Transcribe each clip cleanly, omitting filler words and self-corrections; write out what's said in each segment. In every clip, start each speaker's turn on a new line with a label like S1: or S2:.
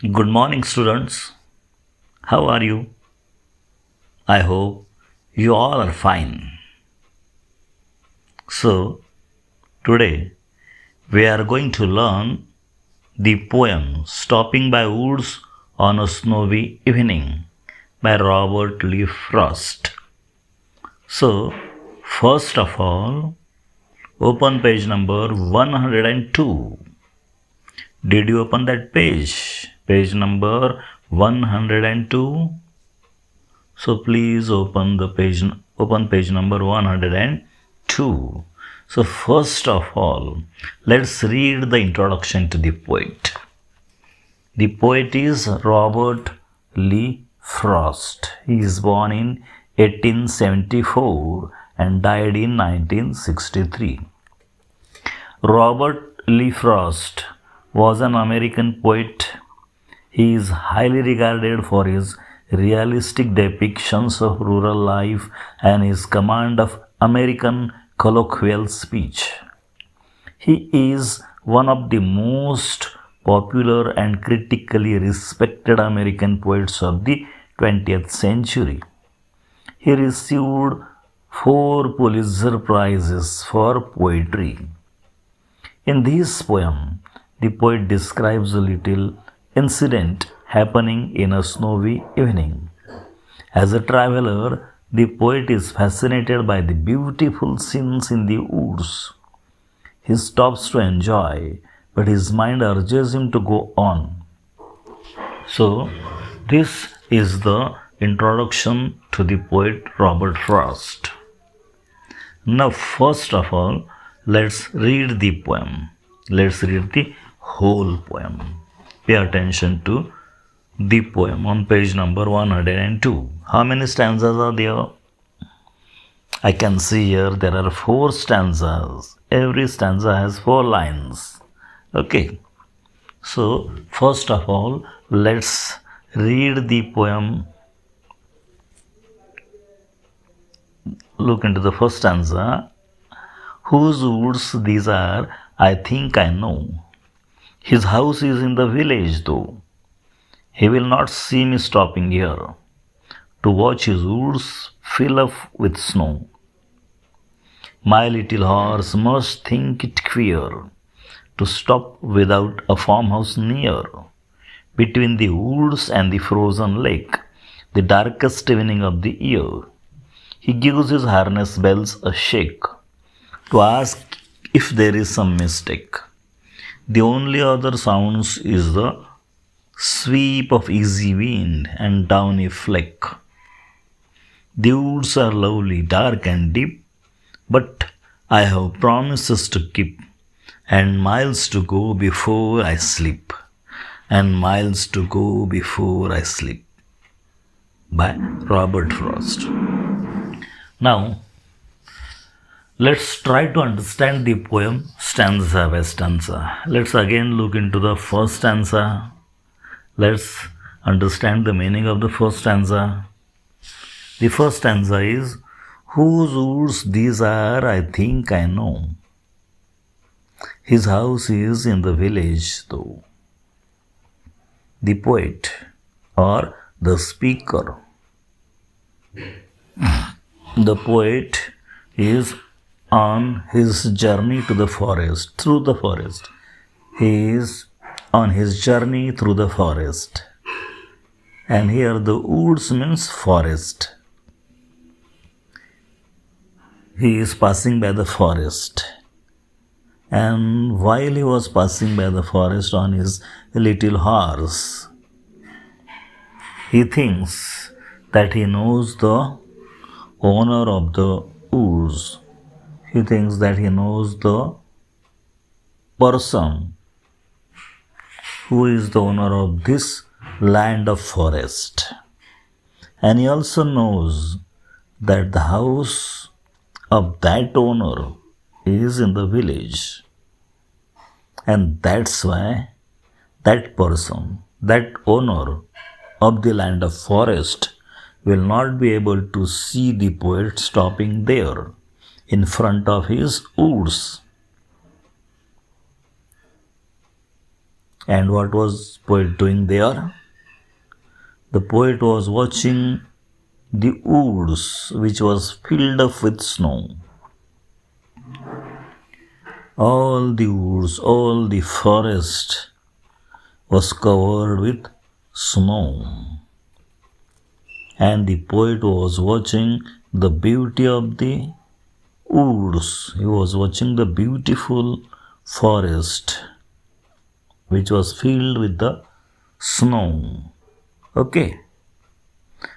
S1: Good morning, students. How are you? I hope you all are fine. So, today we are going to learn the poem Stopping by Woods on a Snowy Evening by Robert Lee Frost. So, first of all, open page number 102. Did you open that page? Page number 102. So please open page number 102. So first of all, let's read the introduction to the poet. The poet is Robert Lee Frost. He is born in 1874 and died in 1963. Robert Lee Frost was an American poet. He is highly regarded for his realistic depictions of rural life and his command of American colloquial speech. He is one of the most popular and critically respected American poets of the 20th century. He received 4 Pulitzer Prizes for poetry. In this poem, the poet describes a little incident happening in a snowy evening. As a traveler, the poet is fascinated by the beautiful scenes in the woods. He stops to enjoy, but his mind urges him to go on. So, this is the introduction to the poet Robert Frost. Now, first of all, let's read the poem. Let's read the whole poem. Pay attention to the poem on page number 102. How many stanzas are there? I can see here there are 4 stanzas. Every stanza has 4 lines. Okay. So, first of all, let's read the poem. Look into the first stanza. Whose woods these are, I think I know. His house is in the village, though. He will not see me stopping here to watch his woods fill up with snow. My little horse must think it queer to stop without a farmhouse near. Between the woods and the frozen lake, the darkest evening of the year, he gives his harness bells a shake to ask if there is some mistake. The only other sounds is the sweep of easy wind and downy flake. The woods are lovely, dark and deep, but I have promises to keep, and miles to go before I sleep, and miles to go before I sleep. By Robert Frost. Now, let's try to understand the poem stanza by stanza. Let's again look into the first stanza. Let's understand the meaning of the first stanza. The first stanza is, whose woods these are, I think I know. His house is in the village, though. The poet or the speaker. The poet is on his journey to the forest, through the forest. He is on his journey through the forest. And here the woods means forest. He is passing by the forest. And while he was passing by the forest on his little horse, he thinks that he knows the owner of the woods. He thinks that he knows the person who is the owner of this land of forest. And he also knows that the house of that owner is in the village. And that's why that person, that owner of the land of forest, will not be able to see the poet stopping there in front of his woods. And what was poet doing there? The poet was watching the woods which was filled up with snow. All the woods, all the forest was covered with snow. And the poet was watching the beauty of the woods. He was watching the beautiful forest which was filled with the snow. Okay.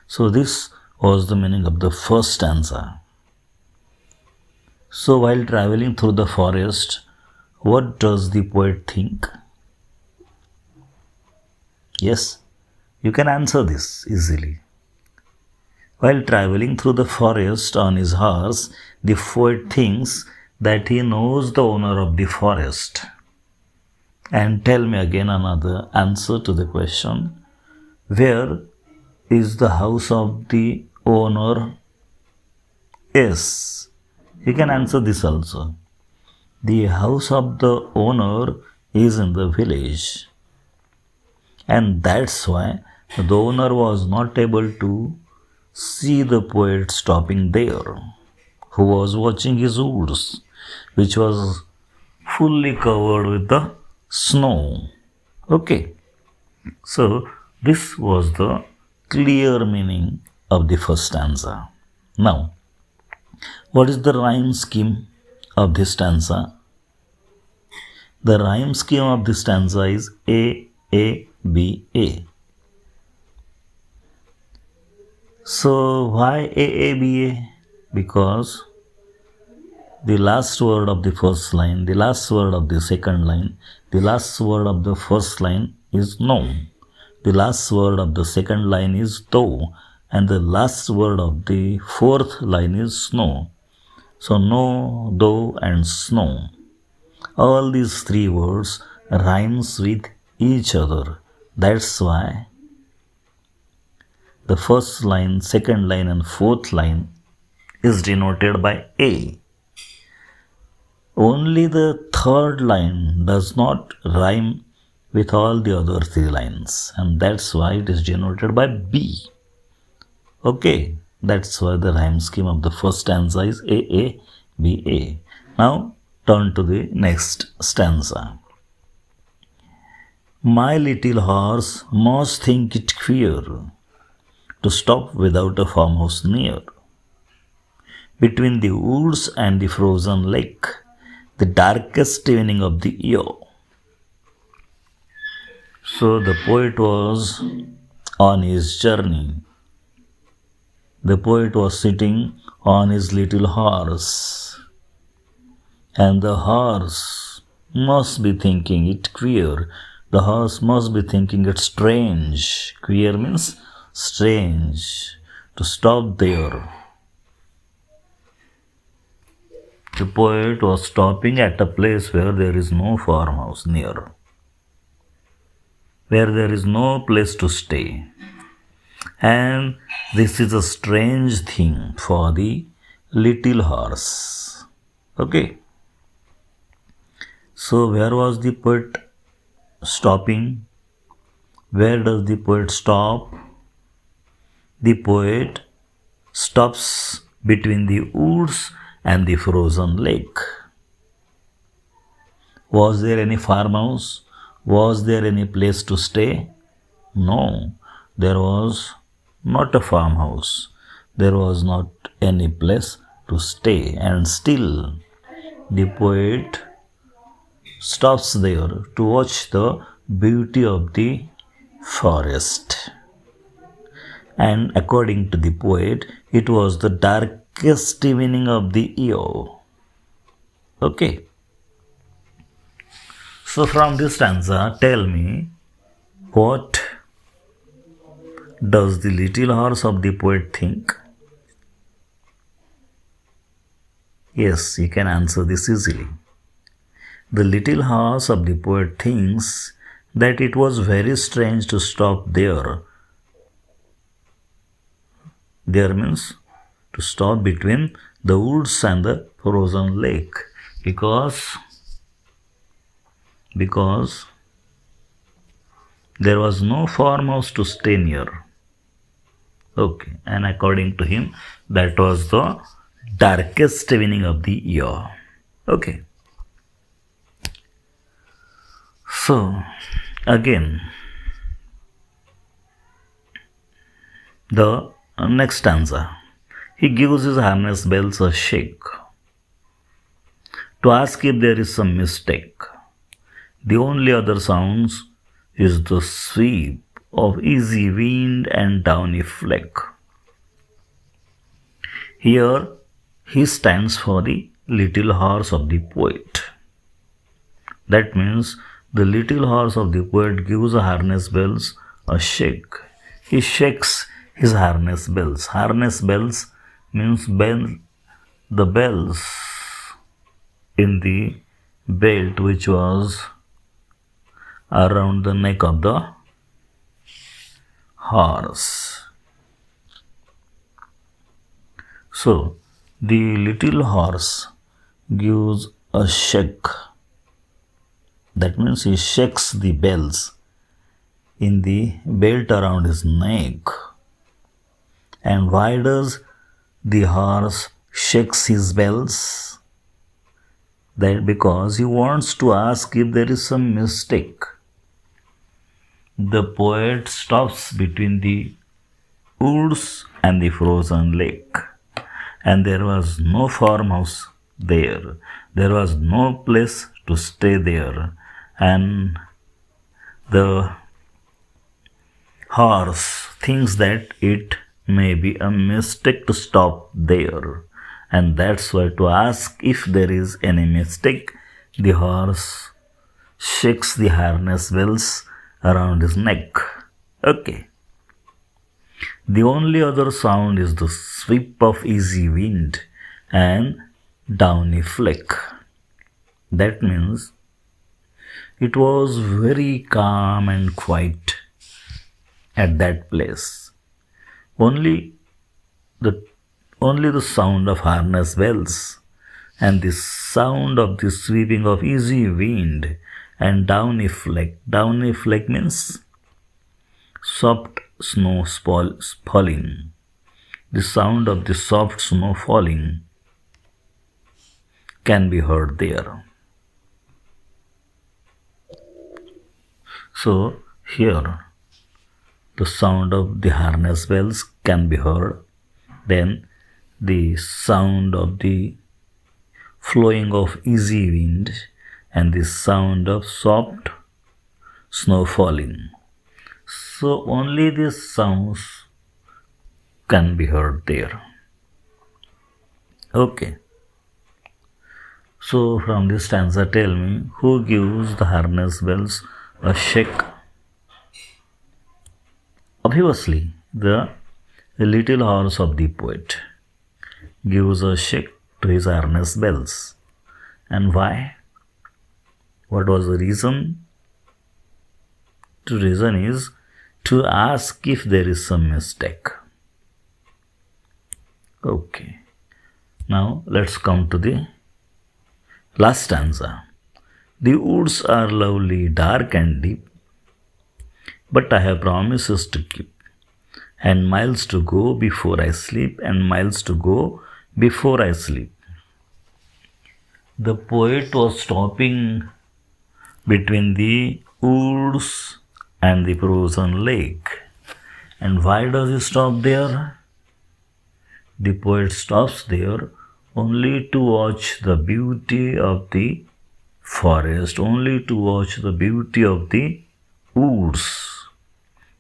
S1: So this was the meaning of the first stanza. So while traveling through the forest, what does the poet think? Yes, you can answer this easily. While traveling through the forest on his horse, the poet thinks that he knows the owner of the forest. And tell me again another answer to the question. Where is the house of the owner? Yes, you can answer this also. The house of the owner is in the village. And that's why the owner was not able to see the poet stopping there, who was watching his woods, which was fully covered with the snow. Okay, so this was the clear meaning of the first stanza. Now, what is the rhyme scheme of this stanza? The rhyme scheme of this stanza is A, B, A. So why A? Because the last word of the first line, the last word of the second line, the last word of the first line is no. The last word of the second line is though, and the last word of the fourth line is snow. So no, though, and snow. All these three words rhymes with each other. That's why the first line, second line, and fourth line is denoted by A. Only the third line does not rhyme with all the other three lines, and that's why it is denoted by B. Okay, that's why the rhyme scheme of the first stanza is A, B. Now turn to the next stanza. My little horse must think it queer to stop without a farmhouse near. Between the woods and the frozen lake, the darkest evening of the year. So the poet was on his journey. The poet was sitting on his little horse, and the horse must be thinking it queer. The horse must be thinking it strange. Queer means strange. To stop there. The poet was stopping at a place where there is no farmhouse near, where there is no place to stay. And this is a strange thing for the little horse. Okay. So where was the poet stopping? Where does the poet stop? The poet stops between the woods and the frozen lake. Was there any farmhouse? Was there any place to stay? No, there was not a farmhouse. There was not any place to stay, and still the poet stops there to watch the beauty of the forest. And according to the poet, it was the darkest evening of the year. Okay. So from this stanza, tell me, what does the little horse of the poet think? Yes, you can answer this easily. The little horse of the poet thinks that it was very strange to stop there. There means to stop between the woods and the frozen lake, because There was no farmhouse to stay near. Okay, and according to him, that was the darkest evening of the year. Okay, so again, the next stanza. He gives his harness bells a shake to ask if there is some mistake. The only other sounds is the sweep of easy wind and downy flake. Here he stands for the little horse of the poet. That means the little horse of the poet gives the harness bells a shake. He shakes his harness bells. Harness bells means the bells in the belt which was around the neck of the horse. So the little horse gives a shake. That means he shakes the bells in the belt around his neck. And why does the horse shakes his bells? That because he wants to ask if there is some mistake. The poet stops between the woods and the frozen lake, and there was no farmhouse there. There was no place to stay there, and the horse thinks that it may be a mistake to stop there, and that's why to ask if there is any mistake, the horse shakes the harness bells around his neck. Okay. The only other sound is the sweep of easy wind and downy flake. That means it was very calm and quiet at that place. Only the sound of harness bells and the sound of the sweeping of easy wind and downy flake. Downy flake means soft snow falling. The sound of the soft snow falling can be heard there. So here the sound of the harness bells can be heard. Then the sound of the flowing of easy wind and the sound of soft snow falling. So only these sounds can be heard there. Okay. So from this stanza, tell me, who gives the harness bells a shake? Obviously, the little horse of the poet gives a shake to his harness bells. And why? What was the reason? The reason is to ask if there is some mistake. Okay. Now let's come to the last stanza. The woods are lovely, dark and deep, but I have promises to keep, and miles to go before I sleep, and miles to go before I sleep. The poet was stopping between the woods and the frozen lake. And why does he stop there? The poet stops there only to watch the beauty of the forest, only to watch the beauty of the woods.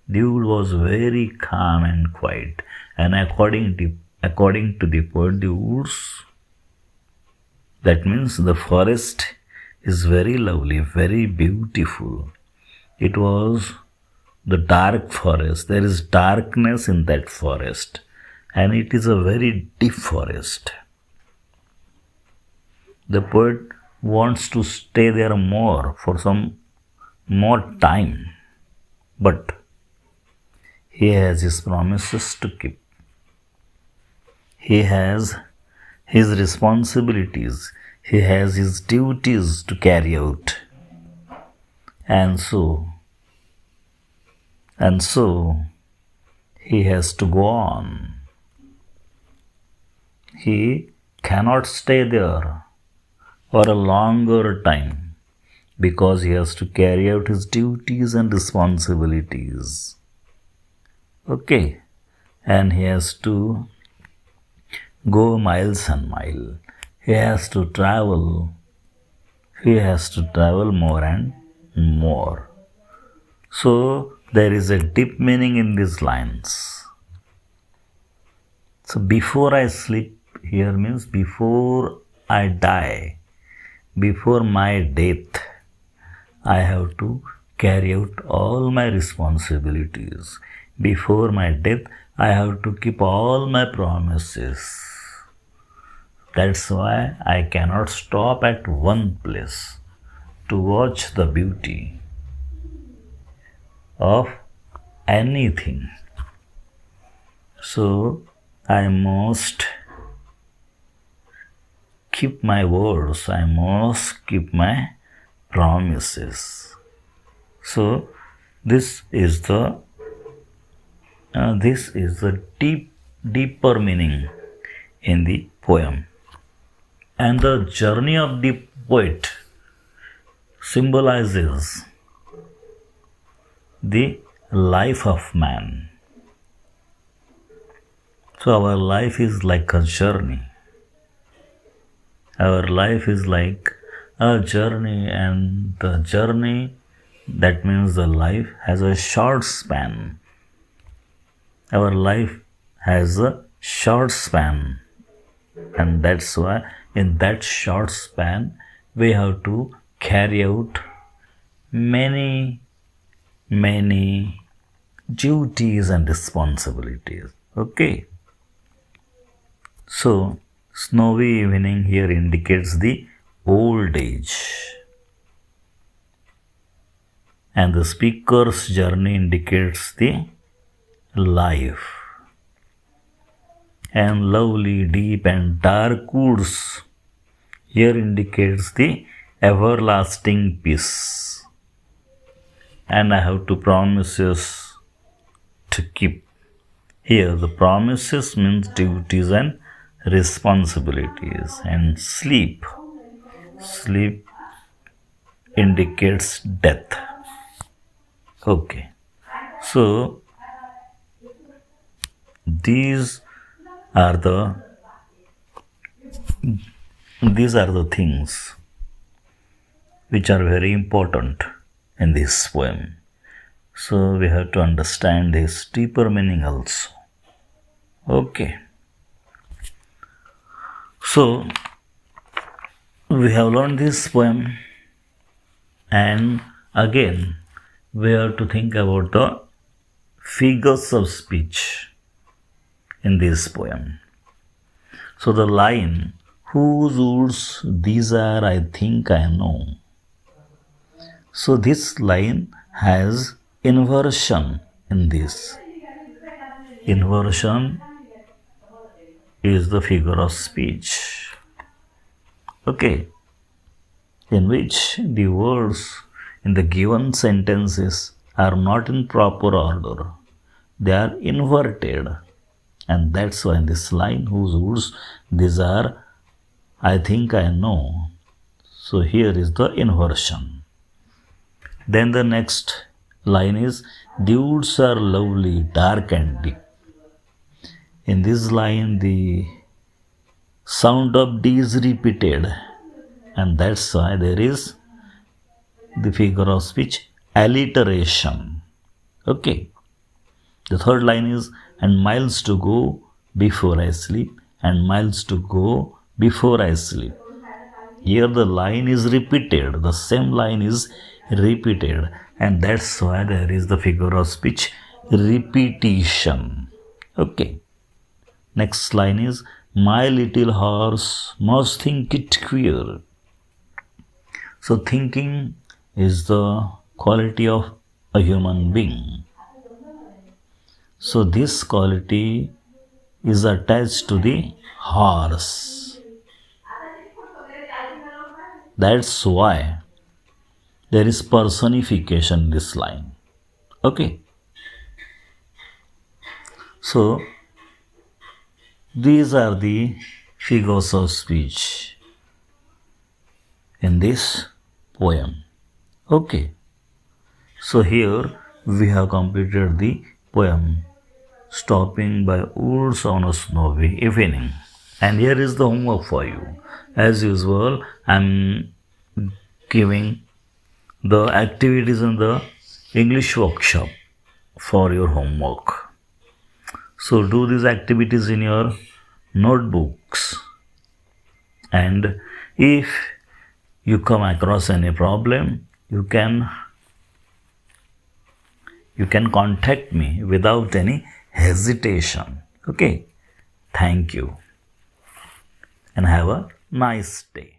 S1: The wood was very calm and quiet, and according to the poet, the woods, that means the forest, is very lovely, very beautiful. It was the dark forest. There is darkness in that forest, and it is a very deep forest. The poet wants to stay there more for some more time, but he has his promises to keep. He has his responsibilities. He has his duties to carry out. And so, And so he has to go on. He cannot stay there for a longer time because he has to carry out his duties and responsibilities. Okay, and he has to go miles and miles. He has to travel. He has to travel more and more. So there is a deep meaning in these lines. So before I sleep here means before I die, before my death, I have to carry out all my responsibilities. Before my death, I have to keep all my promises. That's why I cannot stop at one place to watch the beauty of anything. So I must keep my words, I must keep my promises. So this is the deeper meaning in the poem. And the journey of the poet symbolizes the life of man. So our life is like a journey. Our life is like a journey, and the journey, that means the life has a short span. Our life has a short span, and that's why in that short span we have to carry out many duties and responsibilities. Okay. So snowy evening here indicates the old age, and the speaker's journey indicates the life. And lovely, deep, and dark woods here indicates the everlasting peace. And I have two promises to keep. Here the promises means duties and responsibilities, and sleep indicates death. Okay, so these are the things which are very important in this poem. So we have to understand this deeper meaning also. Okay. So we have learned this poem, and again we have to think about the figures of speech in this poem. So the line, whose woods these are, I think I know. So this line has inversion in this. Inversion is the figure of speech. Okay. In which the words in the given sentences are not in proper order. They are inverted. And that's why in this line, whose woods these are, I think I know. So here is the inversion. Then the next line is, the woods are lovely, dark and deep. In this line, the sound of D is repeated, and that's why there is the figure of speech alliteration. Okay. The third line is, and miles to go before I sleep, and miles to go before I sleep. Here the line is repeated, the same line is repeated, and that's why there is the figure of speech repetition. Okay. Next line is, my little horse must think it queer. So thinking is the quality of a human being. So this quality is attached to the horse. That's why there is personification in this line. Okay. So, these are the figures of speech in this poem. Okay. So, here we have completed the poem Stopping by Woods on a Snowy Evening. And here is the homework for you. As usual, I am giving the activities in the English workshop for your homework. So do these activities in your notebooks. And if you come across any problem, you can contact me without any hesitation. Okay. Thank you and have a nice day.